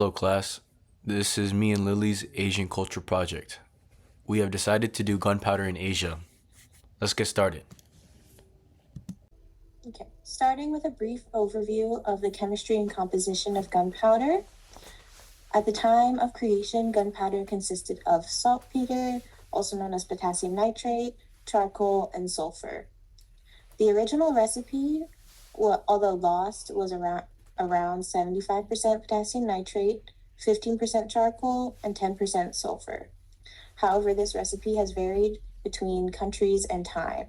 Hello, class. This is me and Lily's Asian Culture Project. We have decided to do gunpowder in Asia. Let's get started. Okay, starting with a brief overview of the chemistry and composition of gunpowder. At the time of creation, gunpowder consisted of saltpeter, also known as potassium nitrate, charcoal, and sulfur. The original recipe, although lost, was around 75% potassium nitrate, 15% charcoal, and 10% sulfur. However, this recipe has varied between countries and time.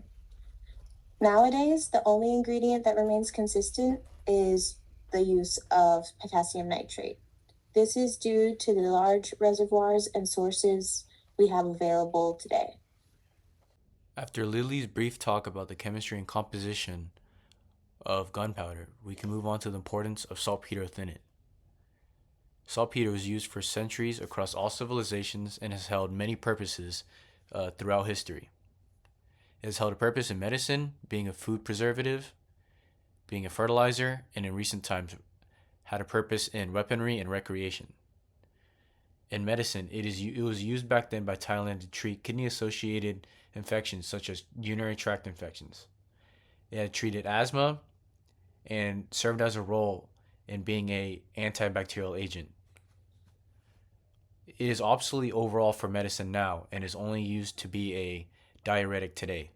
Nowadays, the only ingredient that remains consistent is the use of potassium nitrate. This is due to the large reservoirs and sources we have available today. After Lily's brief talk about the chemistry and composition of gunpowder, we can move on to the importance of saltpeter within it. Saltpeter was used for centuries across all civilizations and has held many purposes throughout history. It has held a purpose in medicine, being a food preservative, being a fertilizer, and in recent times had a purpose in weaponry and recreation. In medicine, it was used back then by Thailand to treat kidney-associated infections such as urinary tract infections. It had treated asthma and served as a role in being a antibacterial agent. It is obsolete overall for medicine now and is only used to be a diuretic today.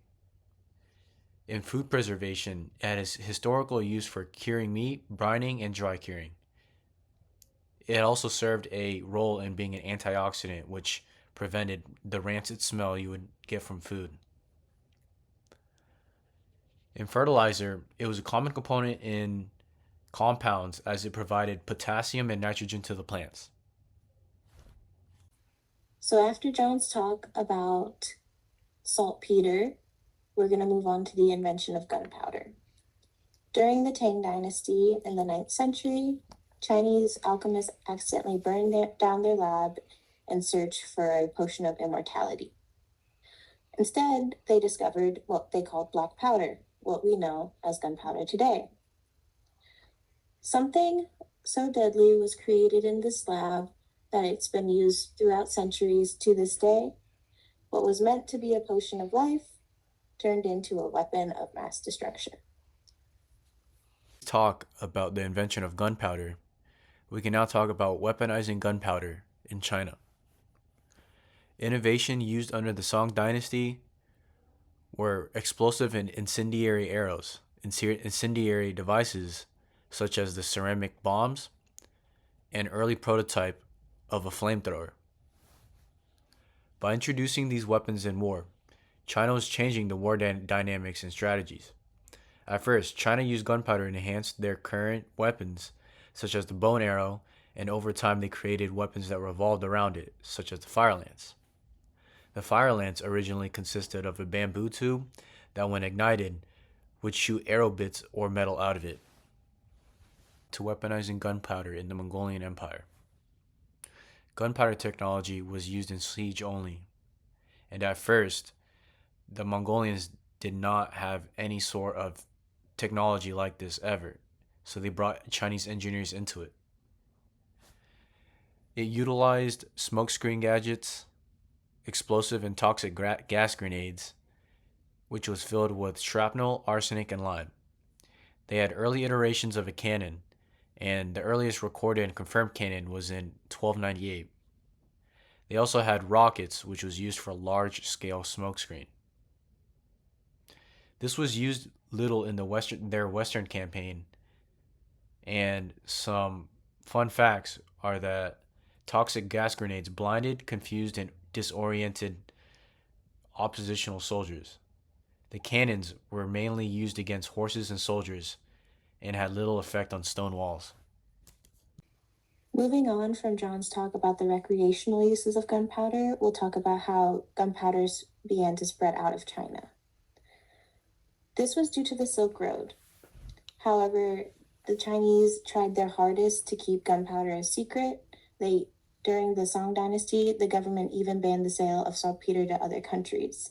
In food preservation, it has historical use for curing meat, brining, and dry curing. It also served a role in being an antioxidant, which prevented the rancid smell you would get from food. In fertilizer, it was a common component in compounds as it provided potassium and nitrogen to the plants. So after John's talk about saltpeter, we're going to move on to the invention of gunpowder. During the Tang Dynasty in the 9th century, Chinese alchemists accidentally burned down their lab in search for a potion of immortality. Instead, they discovered what they called black powder, what we know as gunpowder today. Something so deadly was created in this lab that it's been used throughout centuries to this day. What was meant to be a potion of life turned into a weapon of mass destruction. Talk about the invention of gunpowder, we can now talk about weaponizing gunpowder in China. Innovation used under the Song Dynasty were explosive and incendiary arrows, incendiary devices such as the ceramic bombs, and early prototype of a flamethrower. By introducing these weapons in war, China was changing the war dynamics and strategies. At first, China used gunpowder to enhance their current weapons, such as the bow and arrow, and over time they created weapons that revolved around it, such as the fire lance. The fire lance originally consisted of a bamboo tube that, when ignited, would shoot arrow bits or metal out of it. To weaponizing gunpowder in the Mongolian Empire. Gunpowder technology was used in siege only, and at first, the Mongolians did not have any sort of technology like this ever, so they brought Chinese engineers into it. It utilized smokescreen gadgets, explosive and toxic gas grenades, which was filled with shrapnel, arsenic, and lime. They had early iterations of a cannon, and the earliest recorded and confirmed cannon was in 1298. They also had rockets, which was used for large-scale smokescreen. This was used little in their Western campaign, and some fun facts are that toxic gas grenades blinded, confused, and disoriented oppositional soldiers. The cannons were mainly used against horses and soldiers and had little effect on stone walls. Moving on from John's talk about the recreational uses of gunpowder, we'll talk about how gunpowders began to spread out of China. This was due to the Silk Road. However, the Chinese tried their hardest to keep gunpowder a secret. During the Song Dynasty, the government even banned the sale of saltpeter to other countries.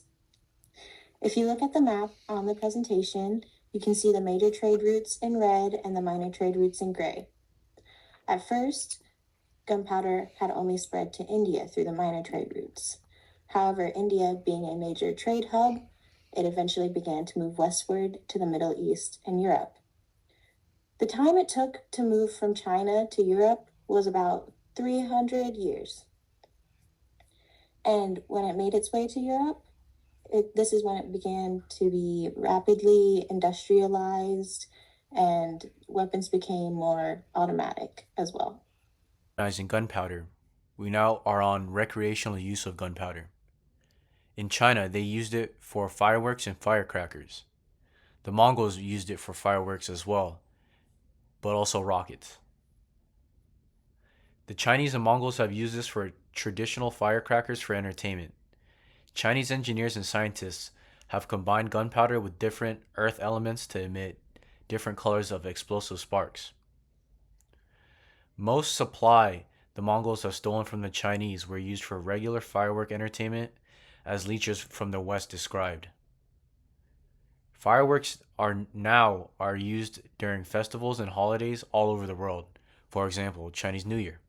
If you look at the map on the presentation, you can see the major trade routes in red and the minor trade routes in gray. At first, gunpowder had only spread to India through the minor trade routes. However, India being a major trade hub, it eventually began to move westward to the Middle East and Europe. The time it took to move from China to Europe was about 300 years. And when it made its way to Europe, this is when it began to be rapidly industrialized and weapons became more automatic as well. Recognizing gunpowder, we now are on recreational use of gunpowder. In China, they used it for fireworks and firecrackers. The Mongols used it for fireworks as well, but also rockets. The Chinese and Mongols have used this for traditional firecrackers for entertainment. Chinese engineers and scientists have combined gunpowder with different earth elements to emit different colors of explosive sparks. Most supply the Mongols have stolen from the Chinese were used for regular firework entertainment, as leeches from the West described. Fireworks are used during festivals and holidays all over the world. For example, Chinese New Year.